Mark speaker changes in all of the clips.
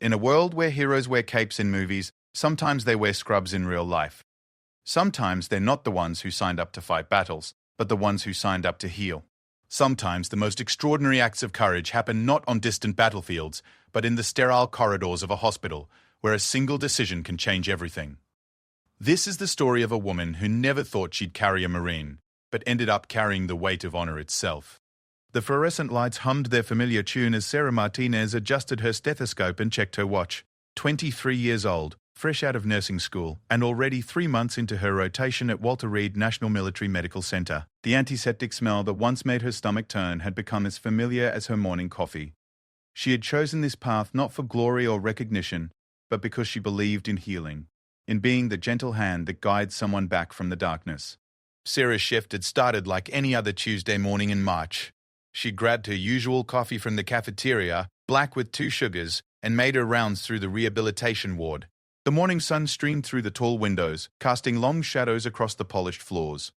Speaker 1: In a world where heroes wear capes in movies, sometimes they wear scrubs in real life. Sometimes they're not the ones who signed up to fight battles, but the ones who signed up to heal. Sometimes the most extraordinary acts of courage happen not on distant battlefields, but in the sterile corridors of a hospital, where a single decision can change everything. This is the story of a woman who never thought she'd carry a Marine, but ended up carrying the weight of honor itself. The fluorescent lights hummed their familiar tune as Sarah Martinez adjusted her stethoscope and checked her watch. 23 years old, fresh out of nursing school, and already 3 months into her rotation at Walter Reed National Military Medical Center. The antiseptic smell that once made her stomach turn had become as familiar as her morning coffee. She had chosen this path not for glory or recognition, but because she believed in healing, in being the gentle hand that guides someone back from the darkness. Sarah's shift had started like any other Tuesday morning in March. She grabbed her usual coffee from the cafeteria, black with 2 sugars, and made her rounds through the rehabilitation ward. The morning sun streamed through the tall windows, casting long shadows across the polished floors.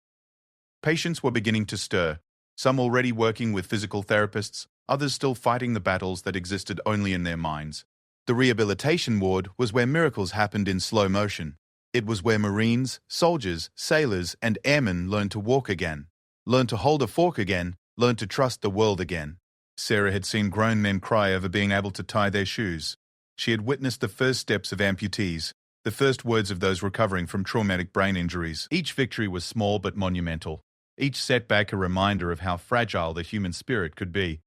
Speaker 1: Patients were beginning to stir, some already working with physical therapists, others still fighting the battles that existed only in their minds. The rehabilitation ward was where miracles happened in slow motion. It was where Marines, soldiers, sailors, and airmen learned to walk again, learned to hold a fork again, learned to trust the world again. Sarah had seen grown men cry over being able to tie their shoes. She had witnessed the first steps of amputees, the first words of those recovering from traumatic brain injuries. Each victory was small but monumental, each setback a reminder of how fragile the human spirit could be,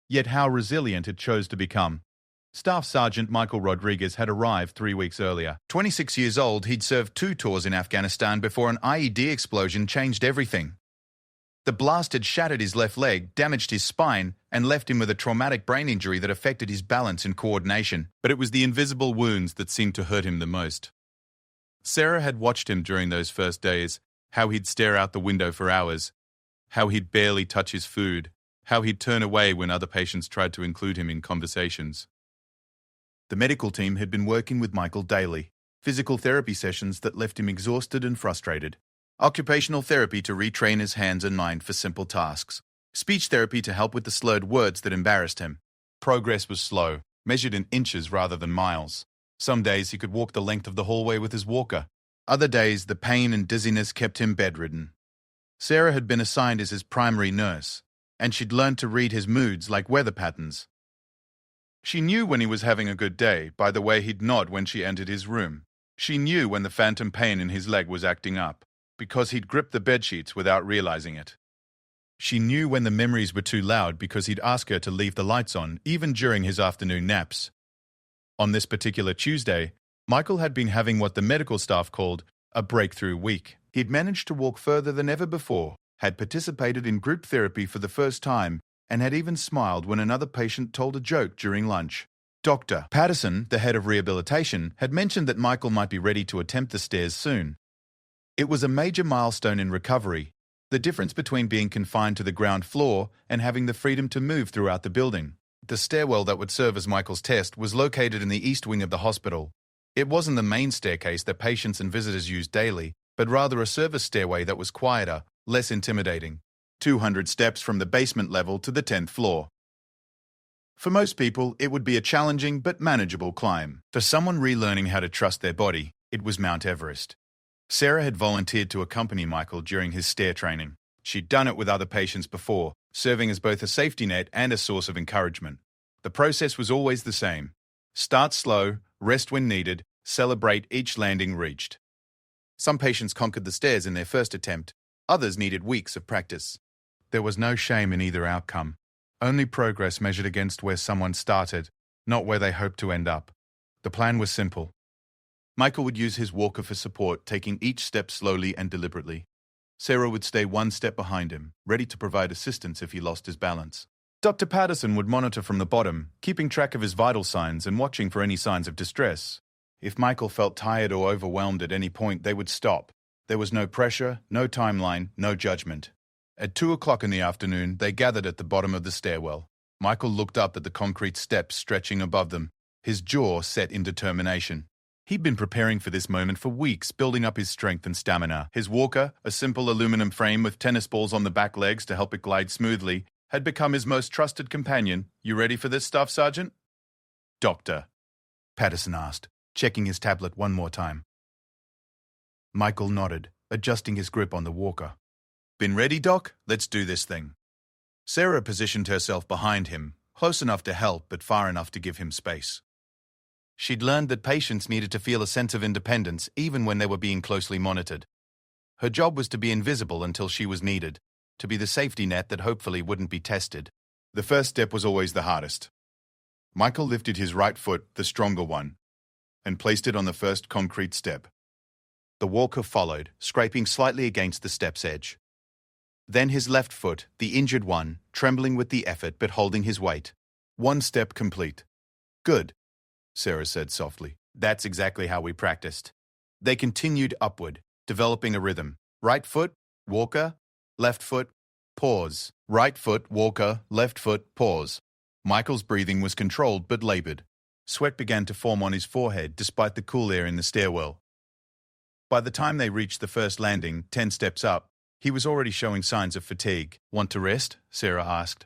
Speaker 1: yet how resilient it chose to become. Staff Sergeant Michael Rodriguez had arrived 3 weeks earlier. 26 years old, he'd served 2 tours in Afghanistan before an IED explosion changed everything. The blast had shattered his left leg, damaged his spine, and left him with a traumatic brain injury that affected his balance and coordination. But it was the invisible wounds that seemed to hurt him the most. Sarah had watched him during those first days, how he'd stare out the window for hours, how he'd barely touch his food, how he'd turn away when other patients tried to include him in conversations. The medical team had been working with Michael daily, physical therapy sessions that left him exhausted and frustrated. Occupational therapy to retrain his hands and mind for simple tasks. Speech therapy to help with the slurred words that embarrassed him. Progress was slow, measured in inches rather than miles. Some days he could walk the length of the hallway with his walker. Other days the pain and dizziness kept him bedridden. Sarah had been assigned as his primary nurse, and she'd learned to read his moods like weather patterns. She knew when he was having a good day by the way he'd nod when she entered his room. She knew when the phantom pain in his leg was acting up, because he'd gripped the bedsheets without realizing it. She knew when the memories were too loud because he'd ask her to leave the lights on, even during his afternoon naps. On this particular Tuesday, Michael had been having what the medical staff called a breakthrough week. He'd managed to walk further than ever before, had participated in group therapy for the first time, and had even smiled when another patient told a joke during lunch. Dr. Patterson, the head of rehabilitation, had mentioned that Michael might be ready to attempt the stairs soon. It was a major milestone in recovery, the difference between being confined to the ground floor and having the freedom to move throughout the building. The stairwell that would serve as Michael's test was located in the east wing of the hospital. It wasn't the main staircase that patients and visitors used daily, but rather a service stairway that was quieter, less intimidating. 200 steps from the basement level to the 10th floor. For most people, it would be a challenging but manageable climb. For someone relearning how to trust their body, it was Mount Everest. Sarah had volunteered to accompany Michael during his stair training. She'd done it with other patients before, serving as both a safety net and a source of encouragement. The process was always the same. Start slow, rest when needed, celebrate each landing reached. Some patients conquered the stairs in their first attempt. Others needed weeks of practice. There was no shame in either outcome. Only progress measured against where someone started, not where they hoped to end up. The plan was simple. Michael would use his walker for support, taking each step slowly and deliberately. Sarah would stay 1 step behind him, ready to provide assistance if he lost his balance. Dr. Patterson would monitor from the bottom, keeping track of his vital signs and watching for any signs of distress. If Michael felt tired or overwhelmed at any point, they would stop. There was no pressure, no timeline, no judgment. At 2 o'clock in the afternoon, they gathered at the bottom of the stairwell. Michael looked up at the concrete steps stretching above them, his jaw set in determination. He'd been preparing for this moment for weeks, building up his strength and stamina. His walker, a simple aluminum frame with tennis balls on the back legs to help it glide smoothly, had become his most trusted companion. "You ready for this stuff, Sergeant?" "Doctor." Patterson asked, checking his tablet one more time. Michael nodded, adjusting his grip on the walker. Been ready, Doc? Let's do this thing. Sarah positioned herself behind him, close enough to help but far enough to give him space. She'd learned that patients needed to feel a sense of independence even when they were being closely monitored. Her job was to be invisible until she was needed, to be the safety net that hopefully wouldn't be tested. The first step was always the hardest. Michael lifted his right foot, the stronger one, and placed it on the first concrete step. The walker followed, scraping slightly against the step's edge. Then his left foot, the injured one, trembling with the effort but holding his weight. One step complete. Good, Sarah said softly. That's exactly how we practiced. They continued upward, developing a rhythm. Right foot, walker, left foot, pause. Right foot, walker, left foot, pause. Michael's breathing was controlled but labored. Sweat began to form on his forehead despite the cool air in the stairwell. By the time they reached the first landing, 10 steps up, he was already showing signs of fatigue. Want to rest? Sarah asked.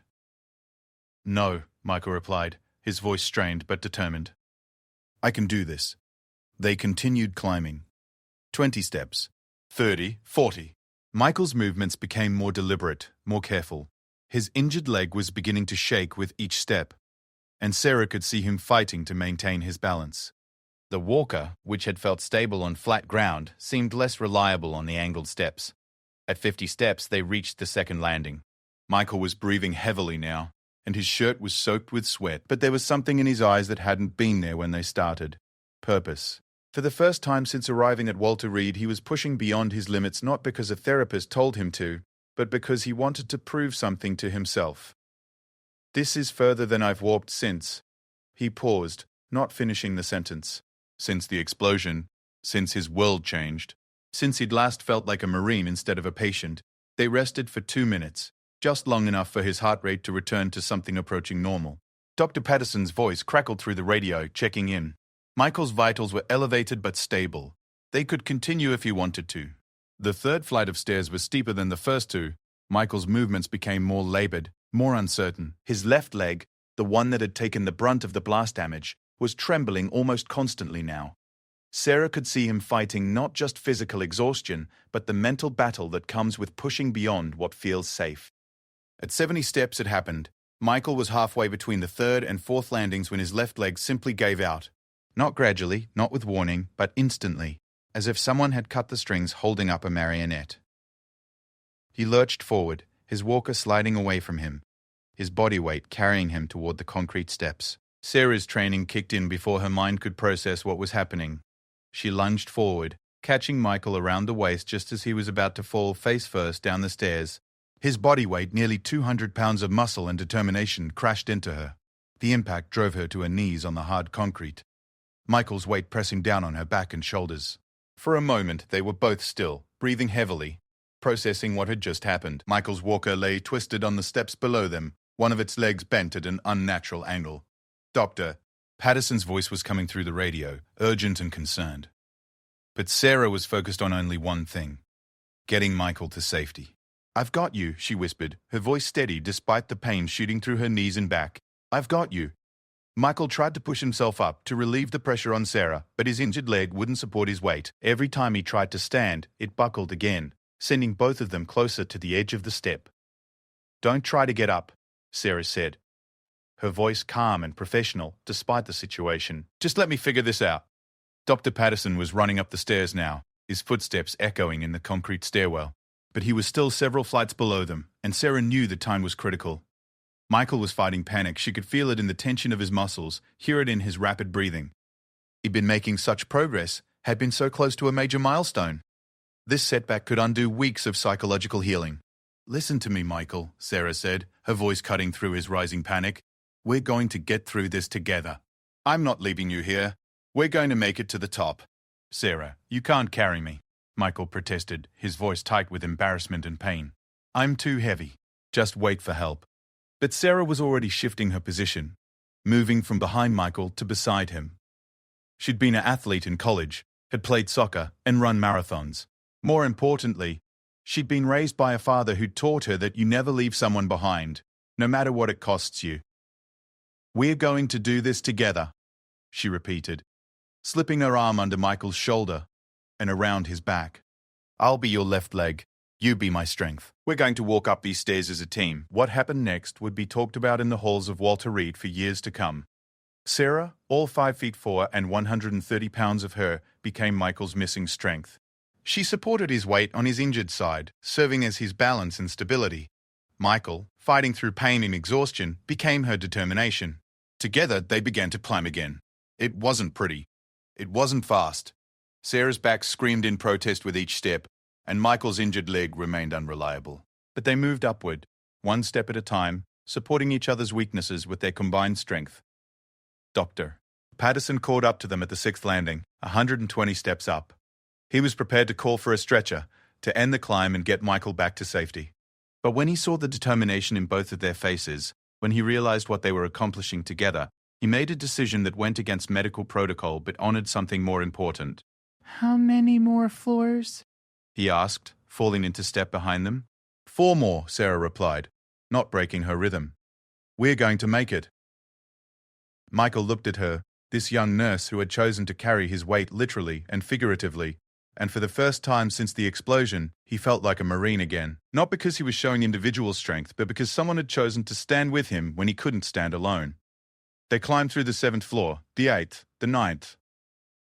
Speaker 1: No, Michael replied, his voice strained but determined. I can do this. They continued climbing. 20 steps. 30, 40. Michael's movements became more deliberate, more careful. His injured leg was beginning to shake with each step, and Sarah could see him fighting to maintain his balance. The walker, which had felt stable on flat ground, seemed less reliable on the angled steps. At 50 steps, they reached the second landing. Michael was breathing heavily now, and his shirt was soaked with sweat, but there was something in his eyes that hadn't been there when they started. Purpose. For the first time since arriving at Walter Reed, he was pushing beyond his limits not because a therapist told him to, but because he wanted to prove something to himself. This is further than I've walked since. He paused, not finishing the sentence. Since the explosion, since his world changed, since he'd last felt like a Marine instead of a patient. They rested for 2 minutes, just long enough for his heart rate to return to something approaching normal. Dr. Patterson's voice crackled through the radio, checking in. Michael's vitals were elevated but stable. They could continue if he wanted to. The third flight of stairs was steeper than the first two. Michael's movements became more labored, more uncertain. His left leg, the one that had taken the brunt of the blast damage, was trembling almost constantly now. Sarah could see him fighting not just physical exhaustion, but the mental battle that comes with pushing beyond what feels safe. At 70 steps it happened. Michael was halfway between the third and fourth landings when his left leg simply gave out. Not gradually, not with warning, but instantly, as if someone had cut the strings holding up a marionette. He lurched forward, his walker sliding away from him, his body weight carrying him toward the concrete steps. Sarah's training kicked in before her mind could process what was happening. She lunged forward, catching Michael around the waist just as he was about to fall face first down the stairs. His body weight, nearly 200 pounds of muscle and determination, crashed into her. The impact drove her to her knees on the hard concrete, Michael's weight pressing down on her back and shoulders. For a moment, they were both still, breathing heavily, processing what had just happened. Michael's walker lay twisted on the steps below them, one of its legs bent at an unnatural angle. Doctor, Patterson's voice was coming through the radio, urgent and concerned. But Sarah was focused on only one thing: getting Michael to safety. I've got you, she whispered, her voice steady despite the pain shooting through her knees and back. I've got you. Michael tried to push himself up to relieve the pressure on Sarah, but his injured leg wouldn't support his weight. Every time he tried to stand, it buckled again, sending both of them closer to the edge of the step. Don't try to get up, Sarah said, her voice calm and professional despite the situation. Just let me figure this out. Dr. Patterson was running up the stairs now, his footsteps echoing in the concrete stairwell. But he was still several flights below them, and Sarah knew the time was critical. Michael was fighting panic. She could feel it in the tension of his muscles, hear it in his rapid breathing. He'd been making such progress, had been so close to a major milestone. This setback could undo weeks of psychological healing. Listen to me, Michael, Sarah said, her voice cutting through his rising panic. We're going to get through this together. I'm not leaving you here. We're going to make it to the top. Sarah, you can't carry me, Michael protested, his voice tight with embarrassment and pain. I'm too heavy. Just wait for help. But Sarah was already shifting her position, moving from behind Michael to beside him. She'd been an athlete in college, had played soccer, and run marathons. More importantly, she'd been raised by a father who taught her that you never leave someone behind, no matter what it costs you. We're going to do this together. she repeated, slipping her arm under Michael's shoulder and around his back. I'll be your left leg. You be my strength. We're going to walk up these stairs as a team. What happened next would be talked about in the halls of Walter Reed for years to come. Sarah, all 5'4" and 130 pounds of her, became Michael's missing strength. She supported his weight on his injured side, serving as his balance and stability. Michael, fighting through pain and exhaustion, became her determination. Together, they began to climb again. It wasn't pretty. It wasn't fast. Sarah's back screamed in protest with each step, and Michael's injured leg remained unreliable. But they moved upward, one step at a time, supporting each other's weaknesses with their combined strength. Doctor Patterson called up to them at the 6th landing, 120 steps up. He was prepared to call for a stretcher to end the climb and get Michael back to safety. But when he saw the determination in both of their faces, when he realized what they were accomplishing together, he made a decision that went against medical protocol but honored something more important.
Speaker 2: How many more floors?
Speaker 1: He asked, falling into step behind them. 4 more, Sarah replied, not breaking her rhythm. We're going to make it. Michael looked at her, this young nurse who had chosen to carry his weight literally and figuratively, and for the first time since the explosion, he felt like a Marine again. Not because he was showing individual strength, but because someone had chosen to stand with him when he couldn't stand alone. They climbed through the 7th floor, the 8th, the 9th.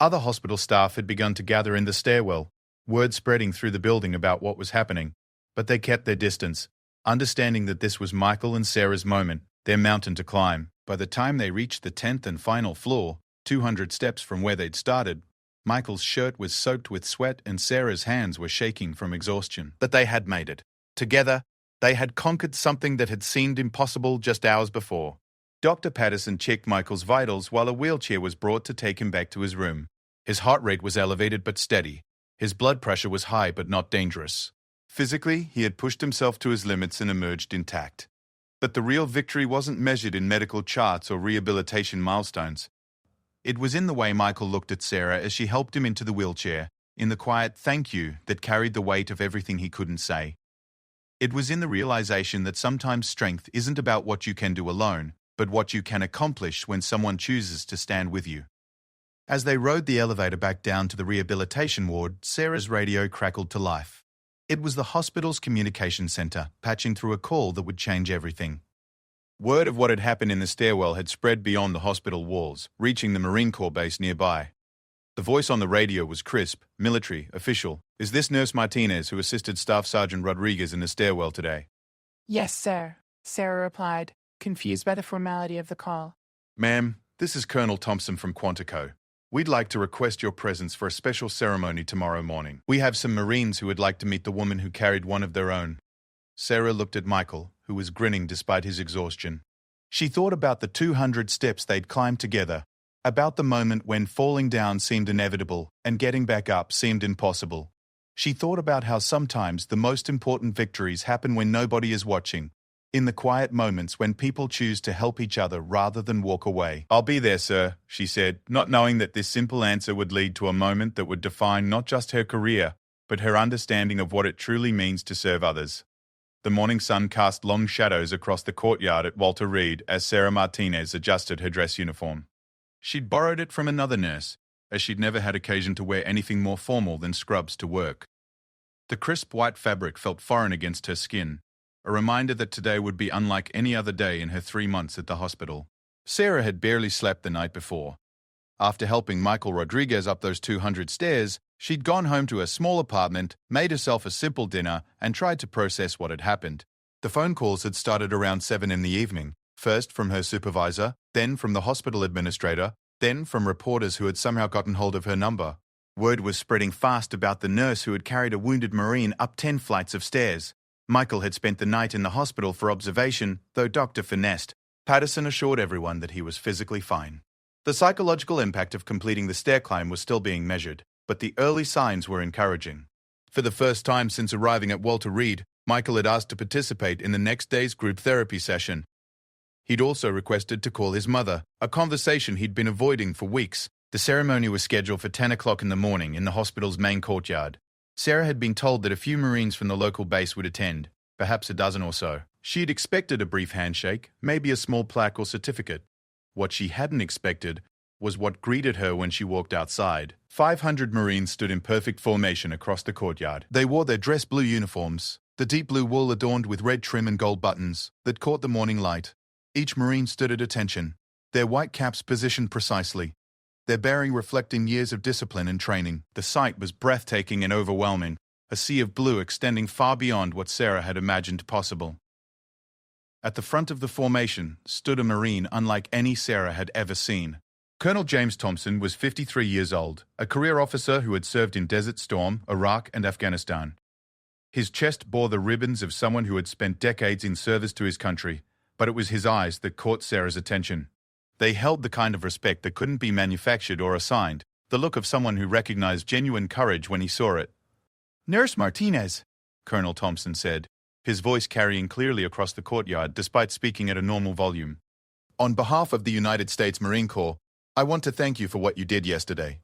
Speaker 1: Other hospital staff had begun to gather in the stairwell, word spreading through the building about what was happening, but they kept their distance, understanding that this was Michael and Sarah's moment, their mountain to climb. By the time they reached the 10th and final floor, 200 steps from where they'd started, Michael's shirt was soaked with sweat and Sarah's hands were shaking from exhaustion. But they had made it. Together, they had conquered something that had seemed impossible just hours before. Dr. Patterson checked Michael's vitals while a wheelchair was brought to take him back to his room. His heart rate was elevated but steady. His blood pressure was high but not dangerous. Physically, he had pushed himself to his limits and emerged intact. But the real victory wasn't measured in medical charts or rehabilitation milestones. It was in the way Michael looked at Sarah as she helped him into the wheelchair, in the quiet thank you that carried the weight of everything he couldn't say. It was in the realization that sometimes strength isn't about what you can do alone, but what you can accomplish when someone chooses to stand with you. As they rode the elevator back down to the rehabilitation ward, Sarah's radio crackled to life. It was the hospital's communication center, patching through a call that would change everything. Word of what had happened in the stairwell had spread beyond the hospital walls, reaching the Marine Corps base nearby. The voice on the radio was crisp, military, official. Is this Nurse Martinez who assisted Staff Sergeant Rodriguez in the stairwell today?
Speaker 2: Yes, sir, Sarah replied, confused by the formality of the call.
Speaker 1: Ma'am, this is Colonel Thompson from Quantico. We'd like to request your presence for a special ceremony tomorrow morning. We have some Marines who would like to meet the woman who carried one of their own. Sarah looked at Michael, who was grinning despite his exhaustion. She thought about the 200 steps they'd climbed together, about the moment when falling down seemed inevitable and getting back up seemed impossible. She thought about how sometimes the most important victories happen when nobody is watching, in the quiet moments when people choose to help each other rather than walk away. I'll be there, sir, she said, not knowing that this simple answer would lead to a moment that would define not just her career, but her understanding of what it truly means to serve others. The morning sun cast long shadows across the courtyard at Walter Reed as Sarah Martinez adjusted her dress uniform. She'd borrowed it from another nurse, as she'd never had occasion to wear anything more formal than scrubs to work. The crisp white fabric felt foreign against her skin, a reminder that today would be unlike any other day in her 3 months at the hospital. Sarah had barely slept the night before. After helping Michael Rodriguez up those 200 stairs, she'd gone home to a small apartment, made herself a simple dinner, and tried to process what had happened. The phone calls had started around 7 in the evening, first from her supervisor, then from the hospital administrator, then from reporters who had somehow gotten hold of her number. Word was spreading fast about the nurse who had carried a wounded Marine up 10 flights of stairs. Michael had spent the night in the hospital for observation, though Dr. finessed. Patterson assured everyone that he was physically fine. The psychological impact of completing the stair climb was still being measured, but the early signs were encouraging. For the first time since arriving at Walter Reed, Michael had asked to participate in the next day's group therapy session. He'd also requested to call his mother, a conversation he'd been avoiding for weeks. The ceremony was scheduled for 10 o'clock in the morning in the hospital's main courtyard. Sarah had been told that a few Marines from the local base would attend, perhaps a dozen or so. She had expected a brief handshake, maybe a small plaque or certificate. What she hadn't expected was what greeted her when she walked outside. 500 Marines stood in perfect formation across the courtyard. They wore their dress blue uniforms, the deep blue wool adorned with red trim and gold buttons that caught the morning light. Each Marine stood at attention, their white caps positioned precisely, their bearing reflecting years of discipline and training. The sight was breathtaking and overwhelming, a sea of blue extending far beyond what Sarah had imagined possible. At the front of the formation stood a Marine unlike any Sarah had ever seen. Colonel James Thompson was 53 years old, a career officer who had served in Desert Storm, Iraq, and Afghanistan. His chest bore the ribbons of someone who had spent decades in service to his country, but it was his eyes that caught Sarah's attention. They held the kind of respect that couldn't be manufactured or assigned, the look of someone who recognized genuine courage when he saw it. "Nurse Martinez," Colonel Thompson said, his voice carrying clearly across the courtyard despite speaking at a normal volume. "On behalf of the United States Marine Corps, I want to thank you for what you did yesterday."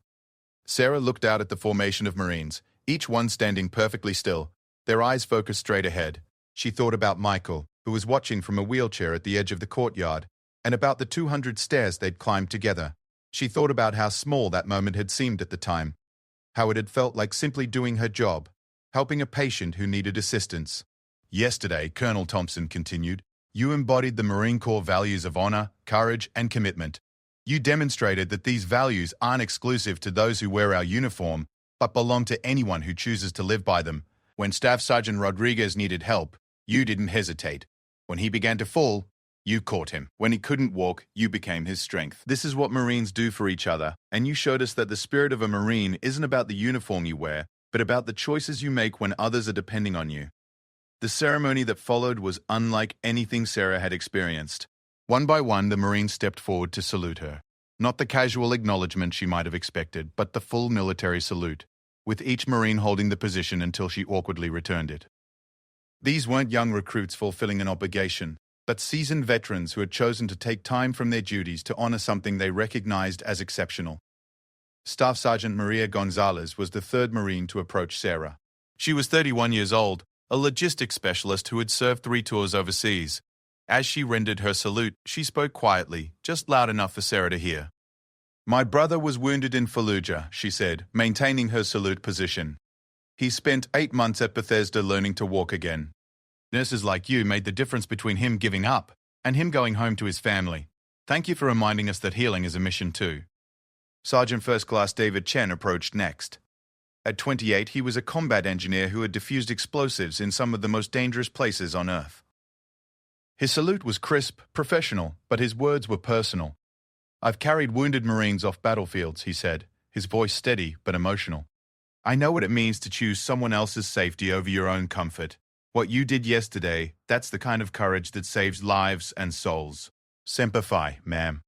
Speaker 1: Sarah looked out at the formation of Marines, each one standing perfectly still, their eyes focused straight ahead. She thought about Michael, who was watching from a wheelchair at the edge of the courtyard, and about the 200 stairs they'd climbed together. She thought about how small that moment had seemed at the time, how it had felt like simply doing her job, helping a patient who needed assistance. "Yesterday," Colonel Thompson continued, "you embodied the Marine Corps values of honor, courage, and commitment. You demonstrated that these values aren't exclusive to those who wear our uniform, but belong to anyone who chooses to live by them. When Staff Sergeant Rodriguez needed help, you didn't hesitate. When he began to fall, you caught him. When he couldn't walk, you became his strength. This is what Marines do for each other, and you showed us that the spirit of a Marine isn't about the uniform you wear, but about the choices you make when others are depending on you." The ceremony that followed was unlike anything Sarah had experienced. One by one, the Marines stepped forward to salute her. Not the casual acknowledgement she might have expected, but the full military salute, with each Marine holding the position until she awkwardly returned it. These weren't young recruits fulfilling an obligation, but seasoned veterans who had chosen to take time from their duties to honor something they recognized as exceptional. Staff Sergeant Maria Gonzalez was the third Marine to approach Sarah. She was 31 years old, a logistics specialist who had served 3 tours overseas. As she rendered her salute, she spoke quietly, just loud enough for Sarah to hear. "My brother was wounded in Fallujah," she said, maintaining her salute position. "He spent 8 months at Bethesda learning to walk again. Nurses like you made the difference between him giving up and him going home to his family. Thank you for reminding us that healing is a mission too." Sergeant First Class David Chen approached next. At 28, he was a combat engineer who had defused explosives in some of the most dangerous places on Earth. His salute was crisp, professional, but his words were personal. "I've carried wounded Marines off battlefields," he said, his voice steady but emotional. "I know what it means to choose someone else's safety over your own comfort. What you did yesterday, that's the kind of courage that saves lives and souls. Semper Fi, ma'am."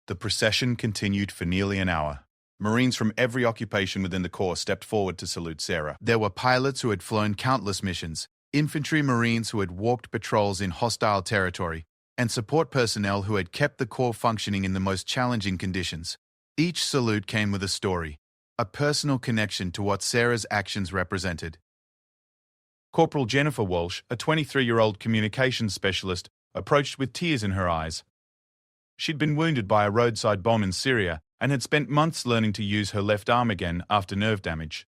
Speaker 1: The procession continued for nearly an hour. Marines from every occupation within the Corps stepped forward to salute Sarah. There were pilots who had flown countless missions, infantry Marines who had walked patrols in hostile territory, and support personnel who had kept the Corps functioning in the most challenging conditions. Each salute came with a story, a personal connection to what Sarah's actions represented. Corporal Jennifer Walsh, a 23-year-old communications specialist, approached with tears in her eyes. She'd been wounded by a roadside bomb in Syria and had spent months learning to use her left arm again after nerve damage.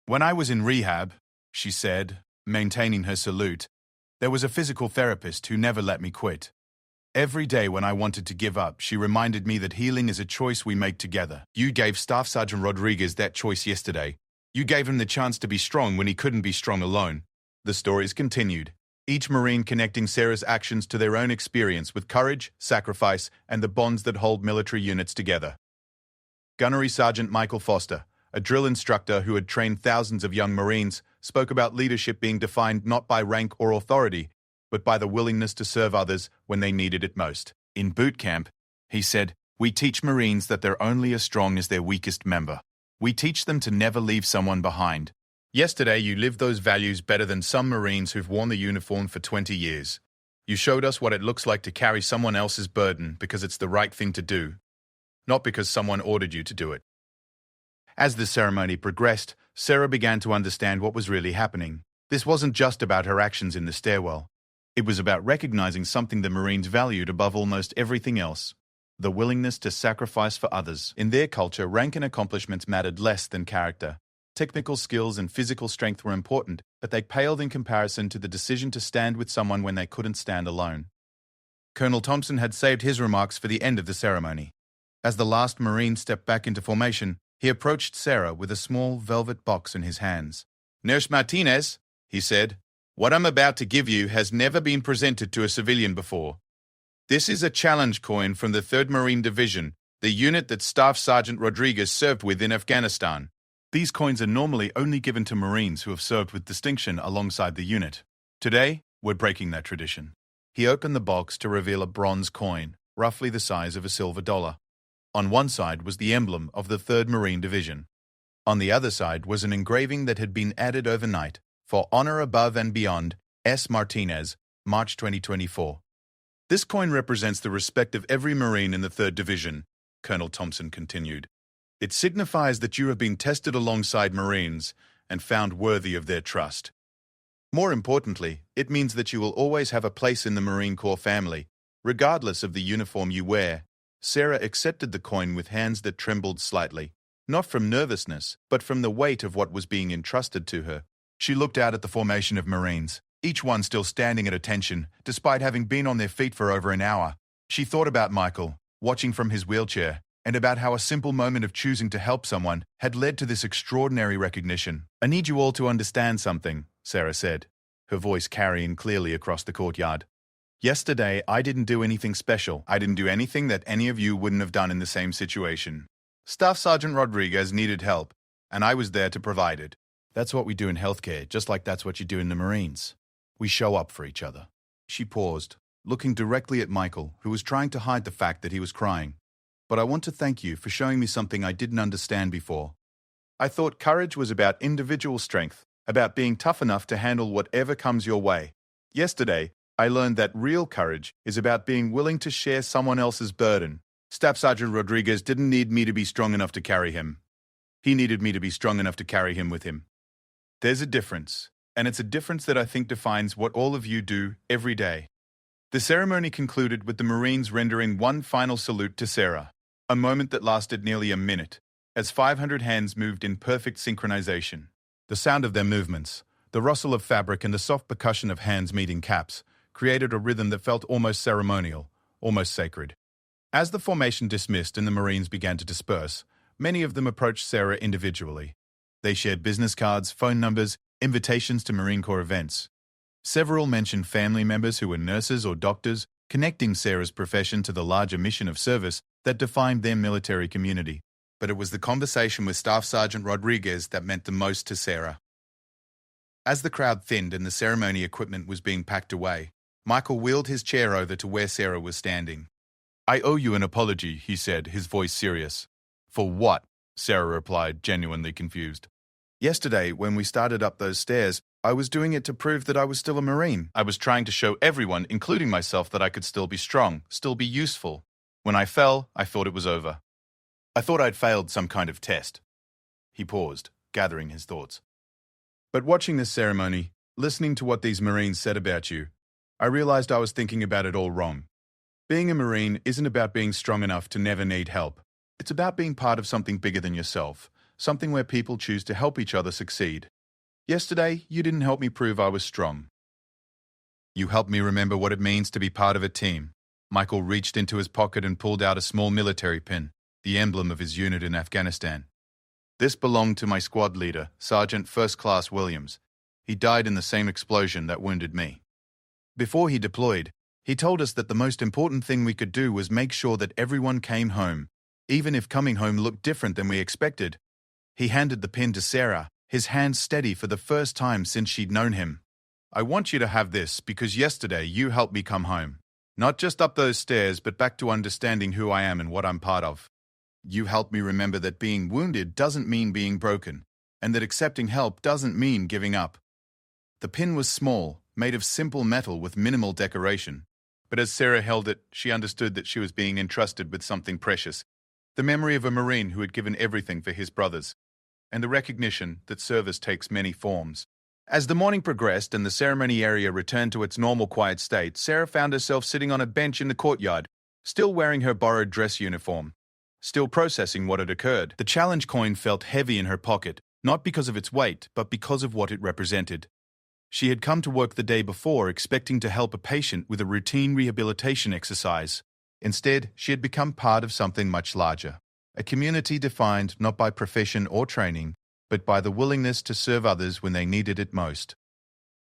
Speaker 1: "When I was in rehab," she said, maintaining her salute, "there was a physical therapist who never let me quit. Every day when I wanted to give up, she reminded me that healing is a choice we make together. You gave Staff Sergeant Rodriguez that choice yesterday. You gave him the chance to be strong when he couldn't be strong alone." The stories continued, each Marine connecting Sarah's actions to their own experience with courage, sacrifice, and the bonds that hold military units together. Gunnery Sergeant Michael Foster, a drill instructor who had trained thousands of young Marines, spoke about leadership being defined not by rank or authority, but by the willingness to serve others when they needed it most. "In boot camp," he said, "we teach Marines that they're only as strong as their weakest member. We teach them to never leave someone behind. Yesterday, you lived those values better than some Marines who've worn the uniform for 20 years. You showed us what it looks like to carry someone else's burden because it's the right thing to do, not because someone ordered you to do it." As the ceremony progressed, Sarah began to understand what was really happening. This wasn't just about her actions in the stairwell. It was about recognizing something the Marines valued above almost everything else: the willingness to sacrifice for others. In their culture, rank and accomplishments mattered less than character. Technical skills and physical strength were important, but they paled in comparison to the decision to stand with someone when they couldn't stand alone. Colonel Thompson had saved his remarks for the end of the ceremony. As the last Marine stepped back into formation, he approached Sarah with a small velvet box in his hands. "Nurse Martinez," he said, "what I'm about to give you has never been presented to a civilian before. This is a challenge coin from the 3rd Marine Division, the unit that Staff Sergeant Rodriguez served with in Afghanistan. These coins are normally only given to Marines who have served with distinction alongside the unit. Today, we're breaking that tradition." He opened the box to reveal a bronze coin, roughly the size of a silver dollar. On one side was the emblem of the 3rd Marine Division. On the other side was an engraving that had been added overnight, "For Honor Above and Beyond, S. Martinez, March 2024. This coin represents the respect of every Marine in the 3rd Division, Colonel Thompson continued. It signifies that you have been tested alongside Marines and found worthy of their trust. More importantly, it means that you will always have a place in the Marine Corps family, regardless of the uniform you wear. Sarah accepted the coin with hands that trembled slightly, not from nervousness, but from the weight of what was being entrusted to her. She looked out at the formation of Marines, each one still standing at attention, despite having been on their feet for over an hour. She thought about Michael, watching from his wheelchair, and about how a simple moment of choosing to help someone had led to this extraordinary recognition. "I need you all to understand something," Sarah said, her voice carrying clearly across the courtyard. "Yesterday, I didn't do anything special. I didn't do anything that any of you wouldn't have done in the same situation. Staff Sergeant Rodriguez needed help, and I was there to provide it. That's what we do in healthcare, just like that's what you do in the Marines. We show up for each other." She paused, looking directly at Michael, who was trying to hide the fact that he was crying. "But I want to thank you for showing me something I didn't understand before. I thought courage was about individual strength, about being tough enough to handle whatever comes your way. Yesterday, I learned that real courage is about being willing to share someone else's burden. Staff Sergeant Rodriguez didn't need me to be strong enough to carry him. He needed me to be strong enough to carry him with him. There's a difference, and it's a difference that I think defines what all of you do every day." The ceremony concluded with the Marines rendering one final salute to Sarah, a moment that lasted nearly a minute, as 500 hands moved in perfect synchronization. The sound of their movements, the rustle of fabric and the soft percussion of hands meeting caps, created a rhythm that felt almost ceremonial, almost sacred. As the formation dismissed and the Marines began to disperse, many of them approached Sarah individually. They shared business cards, phone numbers, invitations to Marine Corps events. Several mentioned family members who were nurses or doctors, connecting Sarah's profession to the larger mission of service that defined their military community. But it was the conversation with Staff Sergeant Rodriguez that meant the most to Sarah. As the crowd thinned and the ceremony equipment was being packed away, Michael wheeled his chair over to where Sarah was standing. "I owe you an apology," he said, his voice serious. "For what?" Sarah replied, genuinely confused. "Yesterday, when we started up those stairs, I was doing it to prove that I was still a Marine. I was trying to show everyone, including myself, that I could still be strong, still be useful. When I fell, I thought it was over. I thought I'd failed some kind of test." He paused, gathering his thoughts. "But watching this ceremony, listening to what these Marines said about you, I realized I was thinking about it all wrong. Being a Marine isn't about being strong enough to never need help. It's about being part of something bigger than yourself, something where people choose to help each other succeed. Yesterday, you didn't help me prove I was strong. You helped me remember what it means to be part of a team." Michael reached into his pocket and pulled out a small military pin, the emblem of his unit in Afghanistan. "This belonged to my squad leader, Sergeant First Class Williams. He died in the same explosion that wounded me. Before he deployed, he told us that the most important thing we could do was make sure that everyone came home, even if coming home looked different than we expected." He handed the pin to Sarah, his hand steady for the first time since she'd known him. "I want you to have this because yesterday you helped me come home. Not just up those stairs, but back to understanding who I am and what I'm part of. You helped me remember that being wounded doesn't mean being broken, and that accepting help doesn't mean giving up." The pin was small, made of simple metal with minimal decoration. But as Sarah held it, she understood that she was being entrusted with something precious, the memory of a Marine who had given everything for his brothers, and the recognition that service takes many forms. As the morning progressed and the ceremony area returned to its normal quiet state, Sarah found herself sitting on a bench in the courtyard, still wearing her borrowed dress uniform, still processing what had occurred. The challenge coin felt heavy in her pocket, not because of its weight, but because of what it represented. She had come to work the day before expecting to help a patient with a routine rehabilitation exercise. Instead, she had become part of something much larger, a community defined not by profession or training, but by the willingness to serve others when they needed it most.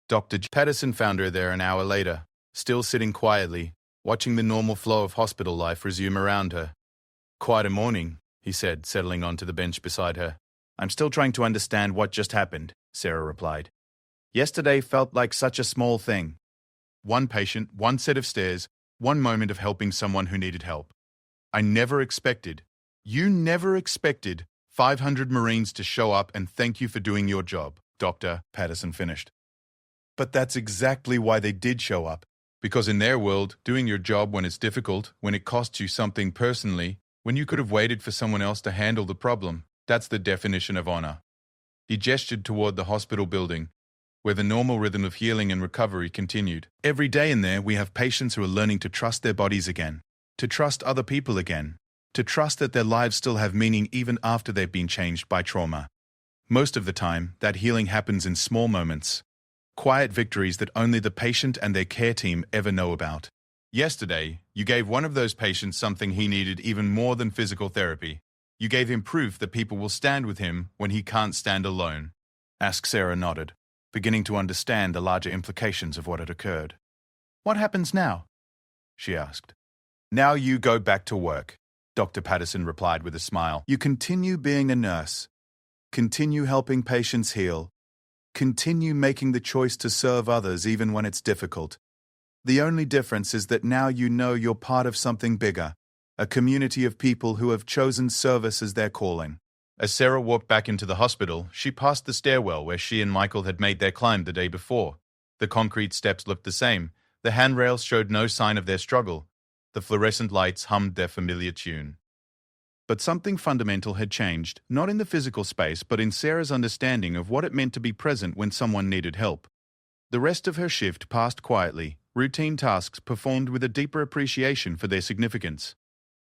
Speaker 1: Dr. Patterson found her there an hour later, still sitting quietly, watching the normal flow of hospital life resume around her. "Quite a morning," he said, settling onto the bench beside her. "I'm still trying to understand what just happened," Sarah replied. "Yesterday felt like such a small thing. One patient, one set of stairs, one moment of helping someone who needed help. You never expected 500 Marines to show up and thank you for doing your job," Dr. Patterson finished. "But that's exactly why they did show up. Because in their world, doing your job when it's difficult, when it costs you something personally, when you could have waited for someone else to handle the problem, that's the definition of honor." He gestured toward the hospital building, where the normal rhythm of healing and recovery continued. "Every day in there, we have patients who are learning to trust their bodies again, to trust other people again, to trust that their lives still have meaning even after they've been changed by trauma. Most of the time, that healing happens in small moments, quiet victories that only the patient and their care team ever know about. Yesterday, you gave one of those patients something he needed even more than physical therapy. You gave him proof that people will stand with him when he can't stand alone." Sarah nodded, beginning to understand the larger implications of what had occurred. "What happens now?" she asked. "Now you go back to work," Dr. Patterson replied with a smile. "You continue being a nurse. Continue helping patients heal. Continue making the choice to serve others even when it's difficult. The only difference is that now you know you're part of something bigger, a community of people who have chosen service as their calling." As Sarah walked back into the hospital, she passed the stairwell where she and Michael had made their climb the day before. The concrete steps looked the same. The handrails showed no sign of their struggle. The fluorescent lights hummed their familiar tune. But something fundamental had changed, not in the physical space, but in Sarah's understanding of what it meant to be present when someone needed help. The rest of her shift passed quietly, routine tasks performed with a deeper appreciation for their significance.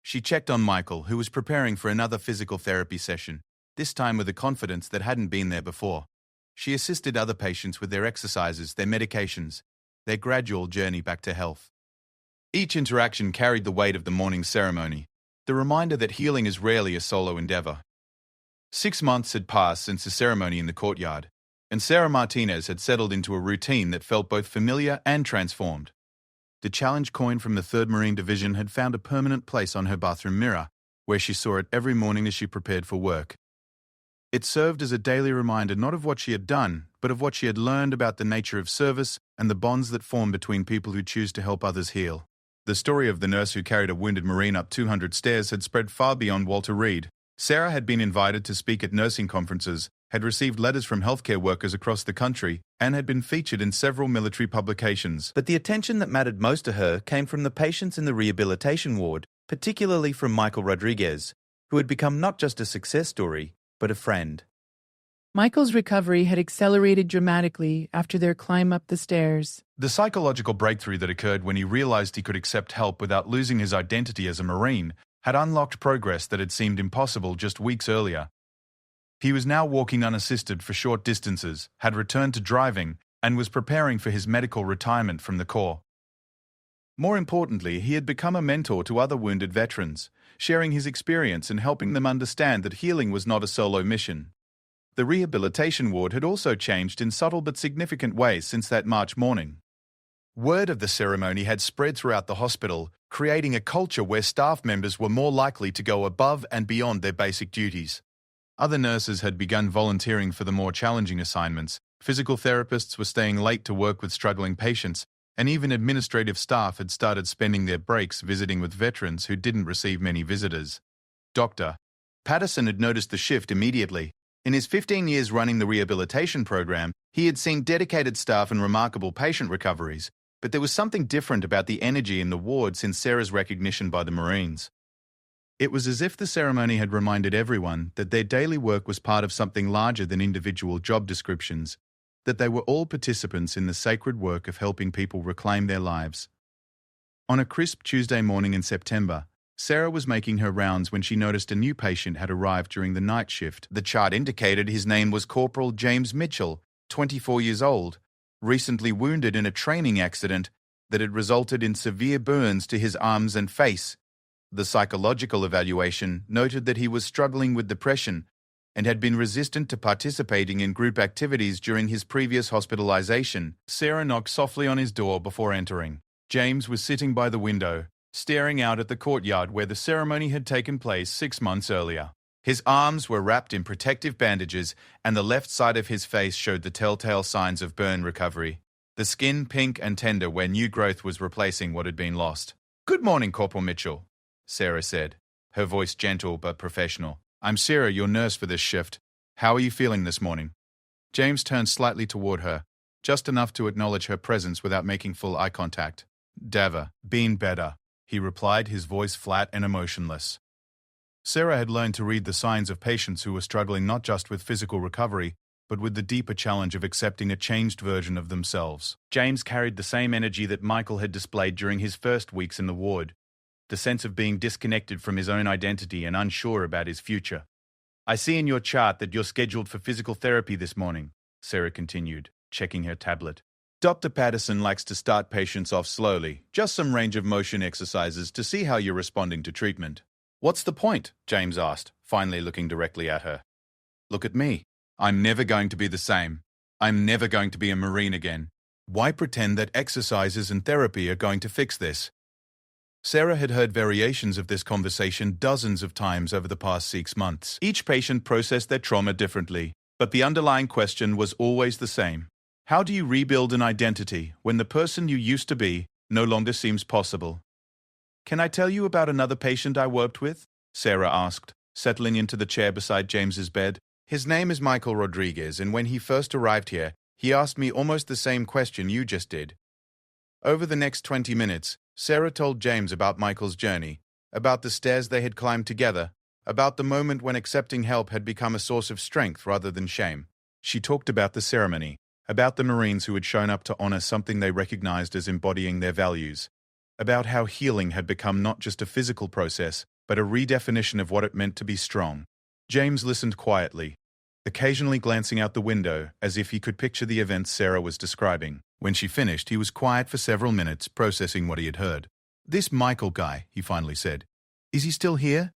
Speaker 1: She checked on Michael, who was preparing for another physical therapy session, this time with a confidence that hadn't been there before. She assisted other patients with their exercises, their medications, their gradual journey back to health. Each interaction carried the weight of the morning ceremony, the reminder that healing is rarely a solo endeavor. 6 months had passed since the ceremony in the courtyard, and Sarah Martinez had settled into a routine that felt both familiar and transformed. The challenge coin from the 3rd Marine Division had found a permanent place on her bathroom mirror, where she saw it every morning as she prepared for work. It served as a daily reminder not of what she had done, but of what she had learned about the nature of service and the bonds that form between people who choose to help others heal. The story of the nurse who carried a wounded Marine up 200 stairs had spread far beyond Walter Reed. Sarah had been invited to speak at nursing conferences, had received letters from healthcare workers across the country, and had been featured in several military publications. But the attention that mattered most to her came from the patients in the rehabilitation ward, particularly from Michael Rodriguez, who had become not just a success story, but a friend.
Speaker 2: Michael's recovery had accelerated dramatically after their climb up the stairs.
Speaker 1: The psychological breakthrough that occurred when he realized he could accept help without losing his identity as a Marine had unlocked progress that had seemed impossible just weeks earlier. He was now walking unassisted for short distances, had returned to driving, and was preparing for his medical retirement from the Corps. More importantly, he had become a mentor to other wounded veterans, sharing his experience and helping them understand that healing was not a solo mission. The rehabilitation ward had also changed in subtle but significant ways since that March morning. Word of the ceremony had spread throughout the hospital, creating a culture where staff members were more likely to go above and beyond their basic duties. Other nurses had begun volunteering for the more challenging assignments, physical therapists were staying late to work with struggling patients, and even administrative staff had started spending their breaks visiting with veterans who didn't receive many visitors. Dr. Patterson had noticed the shift immediately. In his 15 years running the rehabilitation program, he had seen dedicated staff and remarkable patient recoveries, but there was something different about the energy in the ward since Sarah's recognition by the Marines. It was as if the ceremony had reminded everyone that their daily work was part of something larger than individual job descriptions, that they were all participants in the sacred work of helping people reclaim their lives. On a crisp Tuesday morning in September, Sarah was making her rounds when she noticed a new patient had arrived during the night shift. The chart indicated his name was Corporal James Mitchell, 24 years old, recently wounded in a training accident that had resulted in severe burns to his arms and face. The psychological evaluation noted that he was struggling with depression and had been resistant to participating in group activities during his previous hospitalization. Sarah knocked softly on his door before entering. James was sitting by the window, staring out at the courtyard where the ceremony had taken place 6 months earlier. His arms were wrapped in protective bandages, and the left side of his face showed the telltale signs of burn recovery. The skin pink and tender where new growth was replacing what had been lost. "Good morning, Corporal Mitchell," Sarah said, her voice gentle but professional. "I'm Sarah, your nurse for this shift. How are you feeling this morning?" James turned slightly toward her, just enough to acknowledge her presence without making full eye contact. "Dava, been better," he replied, his voice flat and emotionless. Sarah had learned to read the signs of patients who were struggling not just with physical recovery, but with the deeper challenge of accepting a changed version of themselves. James carried the same energy that Michael had displayed during his first weeks in the ward, the sense of being disconnected from his own identity and unsure about his future. "I see in your chart that you're scheduled for physical therapy this morning," Sarah continued, checking her tablet. "Dr. Patterson likes to start patients off slowly, just some range of motion exercises to see how you're responding to treatment." "What's the point?" James asked, finally looking directly at her. "Look at me. I'm never going to be the same. I'm never going to be a Marine again. Why pretend that exercises and therapy are going to fix this?" Sarah had heard variations of this conversation dozens of times over the past 6 months. Each patient processed their trauma differently, but the underlying question was always the same. How do you rebuild an identity when the person you used to be no longer seems possible? "Can I tell you about another patient I worked with?" Sarah asked, settling into the chair beside James's bed. "His name is Michael Rodriguez, and when he first arrived here, he asked me almost the same question you just did." Over the next 20 minutes, Sarah told James about Michael's journey, about the stairs they had climbed together, about the moment when accepting help had become a source of strength rather than shame. She talked about the ceremony, about the Marines who had shown up to honor something they recognized as embodying their values, about how healing had become not just a physical process, but a redefinition of what it meant to be strong. James listened quietly, occasionally glancing out the window as if he could picture the events Sarah was describing. When she finished, he was quiet for several minutes, processing what he had heard. "This Michael guy," he finally said. "Is he still here?"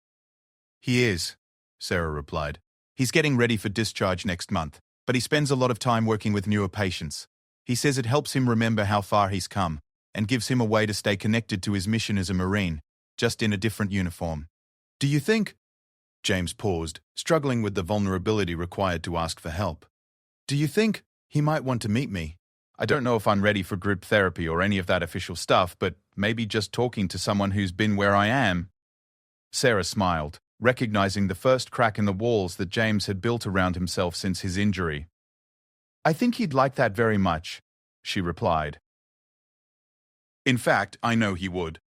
Speaker 1: "He is," Sarah replied. "He's getting ready for discharge next month, but he spends a lot of time working with newer patients. He says it helps him remember how far he's come and gives him a way to stay connected to his mission as a Marine, just in a different uniform." "Do you think—" James paused, struggling with the vulnerability required to ask for help. "Do you think he might want to meet me? I don't know if I'm ready for group therapy or any of that official stuff, but maybe just talking to someone who's been where I am." Sarah smiled, recognizing the first crack in the walls that James had built around himself since his injury. "I think he'd like that very much," she replied. "In fact, I know he would."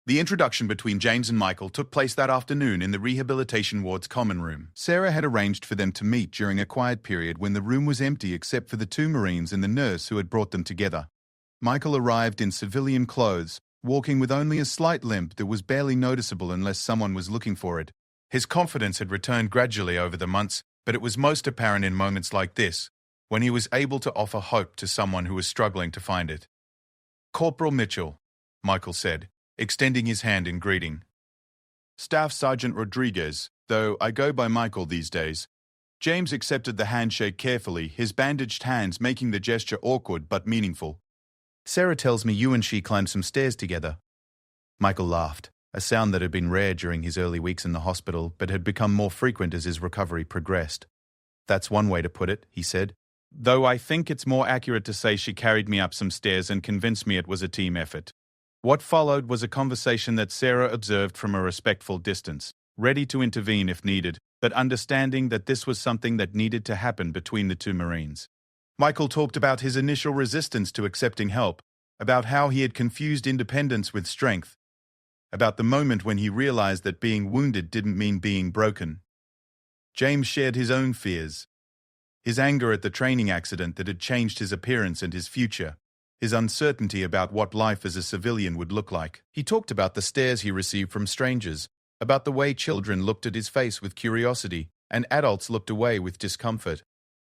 Speaker 1: The introduction between James and Michael took place that afternoon in the rehabilitation ward's common room. Sarah had arranged for them to meet during a quiet period when the room was empty except for the 2 Marines and the nurse who had brought them together. Michael arrived in civilian clothes, walking with only a slight limp that was barely noticeable unless someone was looking for it. His confidence had returned gradually over the months, but it was most apparent in moments like this, when he was able to offer hope to someone who was struggling to find it. "Corporal Mitchell," Michael said, extending his hand in greeting. "Staff Sergeant Rodriguez, though I go by Michael these days." James accepted the handshake carefully, his bandaged hands making the gesture awkward but meaningful. "Sarah tells me you and she climbed some stairs together." Michael laughed, a sound that had been rare during his early weeks in the hospital but had become more frequent as his recovery progressed. "That's one way to put it," he said. "Though I think it's more accurate to say she carried me up some stairs and convinced me it was a team effort." What followed was a conversation that Sarah observed from a respectful distance, ready to intervene if needed, but understanding that this was something that needed to happen between the 2 Marines. Michael talked about his initial resistance to accepting help, about how he had confused independence with strength, about the moment when he realized that being wounded didn't mean being broken. James shared his own fears, his anger at the training accident that had changed his appearance and his future, his uncertainty about what life as a civilian would look like. He talked about the stares he received from strangers, about the way children looked at his face with curiosity, and adults looked away with discomfort.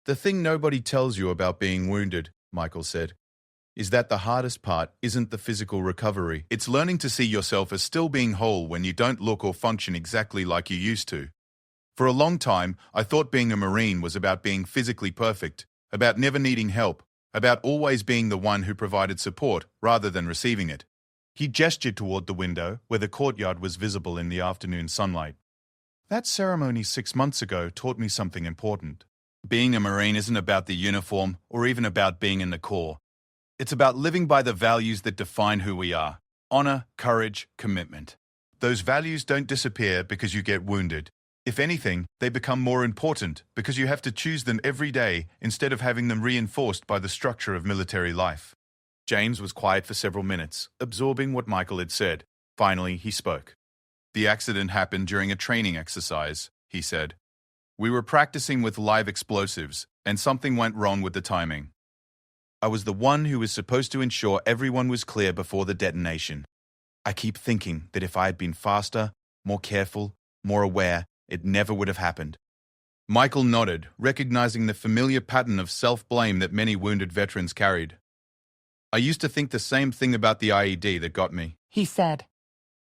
Speaker 1: "The thing nobody tells you about being wounded," Michael said, "is that the hardest part isn't the physical recovery. It's learning to see yourself as still being whole when you don't look or function exactly like you used to. For a long time, I thought being a Marine was about being physically perfect, about never needing help, about always being the one who provided support rather than receiving it." He gestured toward the window, where the courtyard was visible in the afternoon sunlight. "That ceremony 6 months ago taught me something important. Being a Marine isn't about the uniform or even about being in the Corps. It's about living by the values that define who we are: honor, courage, commitment. Those values don't disappear because you get wounded. If anything, they become more important because you have to choose them every day instead of having them reinforced by the structure of military life." James was quiet for several minutes, absorbing what Michael had said. Finally, he spoke. "The accident happened during a training exercise," he said. "We were practicing with live explosives, and something went wrong with the timing. I was the one who was supposed to ensure everyone was clear before the detonation. I keep thinking that if I had been faster, more careful, more aware, it never would have happened." Michael nodded, recognizing the familiar pattern of self-blame that many wounded veterans carried. "I used to think the same thing about the IED that got me,"
Speaker 2: he said.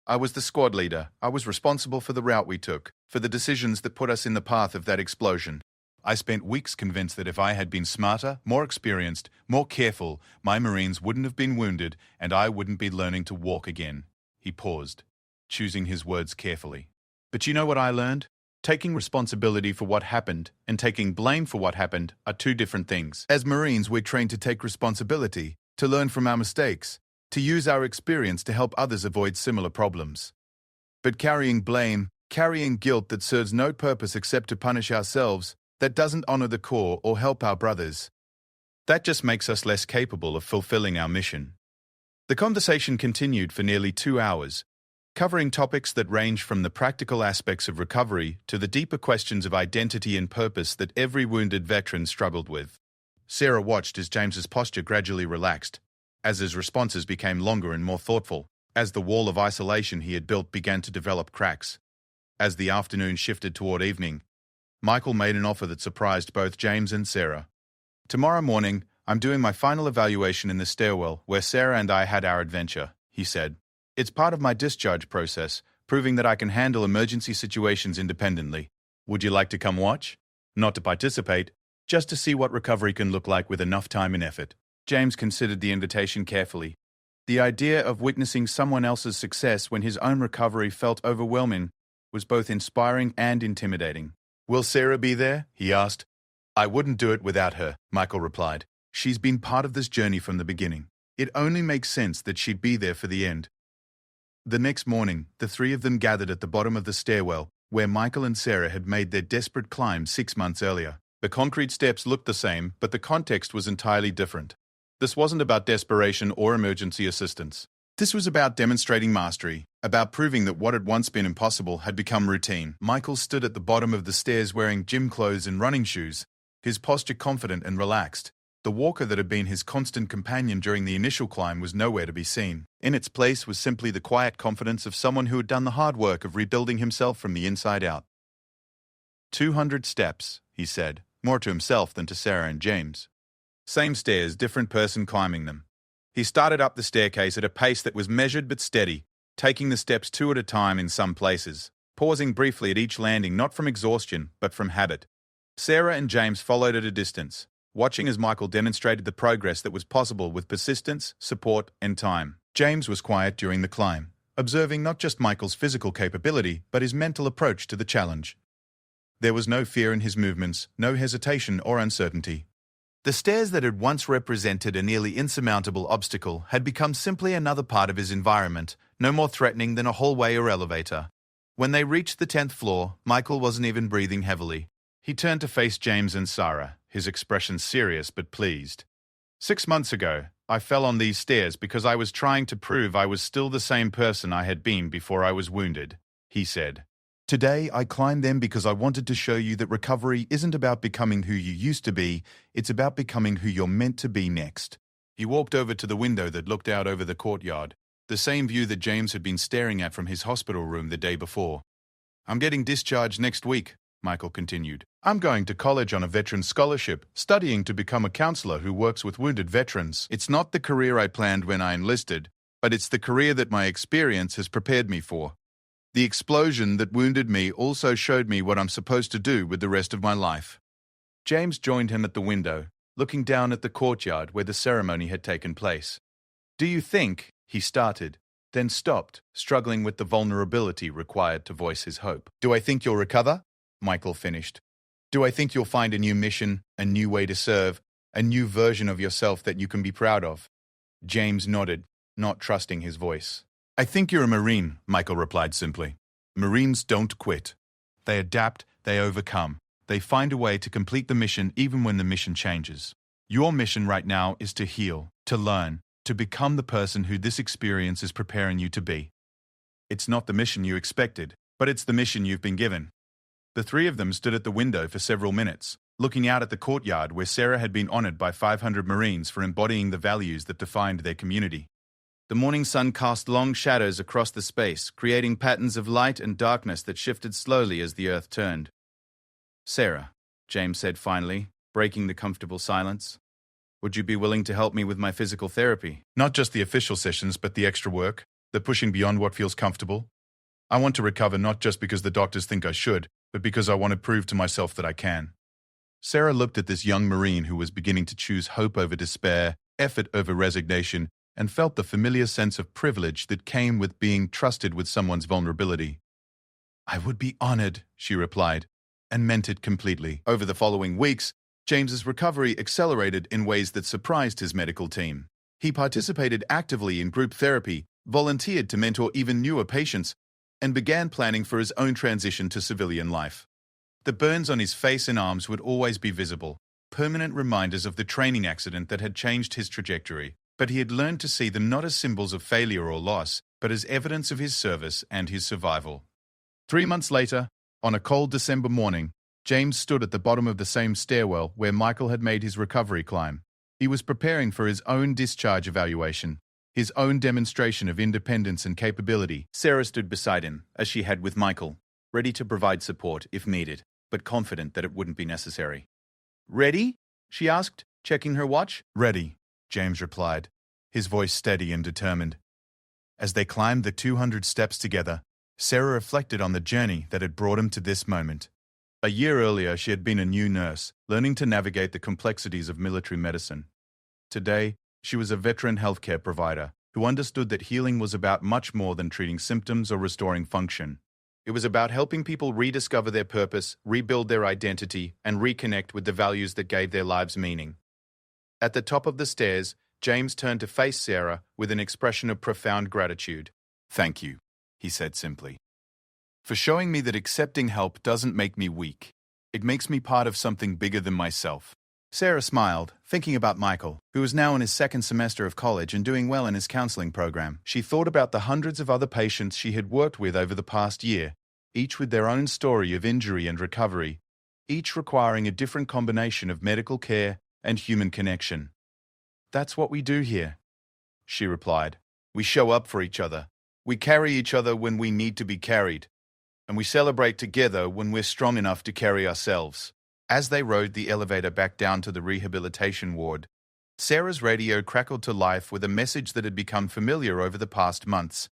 Speaker 1: "I was the squad leader. I was responsible for the route we took, for the decisions that put us in the path of that explosion. I spent weeks convinced that if I had been smarter, more experienced, more careful, my Marines wouldn't have been wounded and I wouldn't be learning to walk again." He paused, choosing his words carefully. "But you know what I learned? Taking responsibility for what happened and taking blame for what happened are two different things. As Marines, we're trained to take responsibility, to learn from our mistakes, to use our experience to help others avoid similar problems. But carrying blame, carrying guilt that serves no purpose except to punish ourselves, that doesn't honor the Corps or help our brothers, that just makes us less capable of fulfilling our mission." The conversation continued for nearly 2 hours, covering topics that range from the practical aspects of recovery to the deeper questions of identity and purpose that every wounded veteran struggled with. Sarah watched as James's posture gradually relaxed, as his responses became longer and more thoughtful, as the wall of isolation he had built began to develop cracks. As the afternoon shifted toward evening, Michael made an offer that surprised both James and Sarah. "Tomorrow morning, I'm doing my final evaluation in the stairwell where Sarah and I had our adventure," he said. "It's part of my discharge process, proving that I can handle emergency situations independently. Would you like to come watch? Not to participate, just to see what recovery can look like with enough time and effort." James considered the invitation carefully. The idea of witnessing someone else's success when his own recovery felt overwhelming was both inspiring and intimidating. "Will Sarah be there?" he asked. "I wouldn't do it without her," Michael replied. "She's been part of this journey from the beginning. It only makes sense that she'd be there for the end." The next morning, the three of them gathered at the bottom of the stairwell, where Michael and Sarah had made their desperate climb 6 months earlier. The concrete steps looked the same, but the context was entirely different. This wasn't about desperation or emergency assistance. This was about demonstrating mastery, about proving that what had once been impossible had become routine. Michael stood at the bottom of the stairs wearing gym clothes and running shoes, his posture confident and relaxed. The walker that had been his constant companion during the initial climb was nowhere to be seen. In its place was simply the quiet confidence of someone who had done the hard work of rebuilding himself from the inside out. 200 steps, he said, more to himself than to Sarah and James. Same stairs, different person climbing them. He started up the staircase at a pace that was measured but steady, taking the steps 2 at a time in some places, pausing briefly at each landing not from exhaustion but from habit. Sarah and James followed at a distance, watching as Michael demonstrated the progress that was possible with persistence, support, and time. James was quiet during the climb, observing not just Michael's physical capability but his mental approach to the challenge. There was no fear in his movements, no hesitation or uncertainty. The stairs that had once represented a nearly insurmountable obstacle had become simply another part of his environment, no more threatening than a hallway or elevator. When they reached the 10th floor, Michael wasn't even breathing heavily. He turned to face James and Sarah, his expression serious but pleased. 6 months ago, I fell on these stairs because I was trying to prove I was still the same person I had been before I was wounded, he said. Today, I climbed them because I wanted to show you that recovery isn't about becoming who you used to be, it's about becoming who you're meant to be next. He walked over to the window that looked out over the courtyard, the same view that James had been staring at from his hospital room the day before. "I'm getting discharged next week," Michael continued. "I'm going to college on a veteran scholarship, studying to become a counselor who works with wounded veterans. It's not the career I planned when I enlisted, but it's the career that my experience has prepared me for. The explosion that wounded me also showed me what I'm supposed to do with the rest of my life." James joined him at the window, looking down at the courtyard where the ceremony had taken place. "Do you think," he started, then stopped, struggling with the vulnerability required to voice his hope. "Do I think you'll recover?" Michael finished. "Do I think you'll find a new mission, a new way to serve, a new version of yourself that you can be proud of?" James nodded, not trusting his voice. "I think you're a Marine," Michael replied simply. "Marines don't quit. They adapt, they overcome. They find a way to complete the mission even when the mission changes. Your mission right now is to heal, to learn, to become the person who this experience is preparing you to be. It's not the mission you expected, but it's the mission you've been given." The three of them stood at the window for several minutes, looking out at the courtyard where Sarah had been honored by 500 Marines for embodying the values that defined their community. The morning sun cast long shadows across the space, creating patterns of light and darkness that shifted slowly as the earth turned. "Sarah," James said finally, breaking the comfortable silence, "would you be willing to help me with my physical therapy? Not just the official sessions, but the extra work, the pushing beyond what feels comfortable. I want to recover not just because the doctors think I should, but because I want to prove to myself that I can." Sarah looked at this young Marine who was beginning to choose hope over despair, effort over resignation, and felt the familiar sense of privilege that came with being trusted with someone's vulnerability. "I would be honored," she replied, and meant it completely. Over the following weeks, James's recovery accelerated in ways that surprised his medical team. He participated actively in group therapy, volunteered to mentor even newer patients, and began planning for his own transition to civilian life. The burns on his face and arms would always be visible, permanent reminders of the training accident that had changed his trajectory, but he had learned to see them not as symbols of failure or loss, but as evidence of his service and his survival. 3 months later, on a cold December morning, James stood at the bottom of the same stairwell where Michael had made his recovery climb. He was preparing for his own discharge evaluation, his own demonstration of independence and capability. Sarah stood beside him, as she had with Michael, ready to provide support if needed, but confident that it wouldn't be necessary. "Ready?" she asked, checking her watch. "Ready," James replied, his voice steady and determined. As they climbed the 200 steps together, Sarah reflected on the journey that had brought him to this moment. A year earlier, she had been a new nurse, learning to navigate the complexities of military medicine. Today, she was a veteran healthcare provider who understood that healing was about much more than treating symptoms or restoring function. It was about helping people rediscover their purpose, rebuild their identity, and reconnect with the values that gave their lives meaning. At the top of the stairs, James turned to face Sarah with an expression of profound gratitude. "Thank you," he said simply, "for showing me that accepting help doesn't make me weak. It makes me part of something bigger than myself." Sarah smiled, thinking about Michael, who was now in his second semester of college and doing well in his counseling program. She thought about the hundreds of other patients she had worked with over the past year, each with their own story of injury and recovery, each requiring a different combination of medical care and human connection. "That's what we do here," she replied. "We show up for each other. We carry each other when we need to be carried. And we celebrate together when we're strong enough to carry ourselves." As they rode the elevator back down to the rehabilitation ward, Sarah's radio crackled to life with a message that had become familiar over the past months.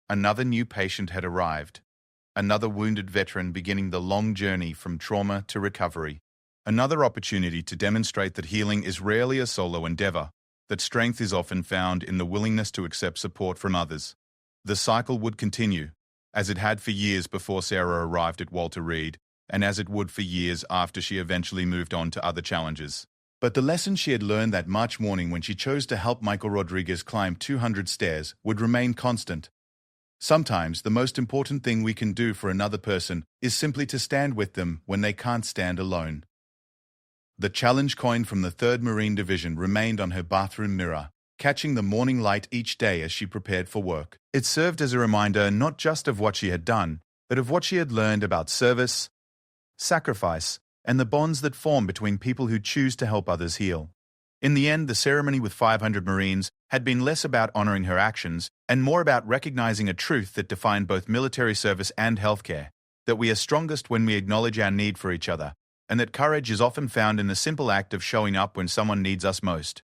Speaker 1: Another new patient had arrived. Another wounded veteran beginning the long journey from trauma to recovery. Another opportunity to demonstrate that healing is rarely a solo endeavor, that strength is often found in the willingness to accept support from others. The cycle would continue, as it had for years before Sarah arrived at Walter Reed, and as it would for years after she eventually moved on to other challenges. But the lesson she had learned that March morning when she chose to help Michael Rodriguez climb 200 stairs would remain constant. Sometimes the most important thing we can do for another person is simply to stand with them when they can't stand alone. The challenge coin from the 3rd Marine Division remained on her bathroom mirror, catching the morning light each day as she prepared for work. It served as a reminder not just of what she had done, but of what she had learned about service, sacrifice, and the bonds that form between people who choose to help others heal. In the end, the ceremony with 500 Marines had been less about honoring her actions and more about recognizing a truth that defined both military service and healthcare, that we are strongest when we acknowledge our need for each other, and that courage is often found in the simple act of showing up when someone needs us most.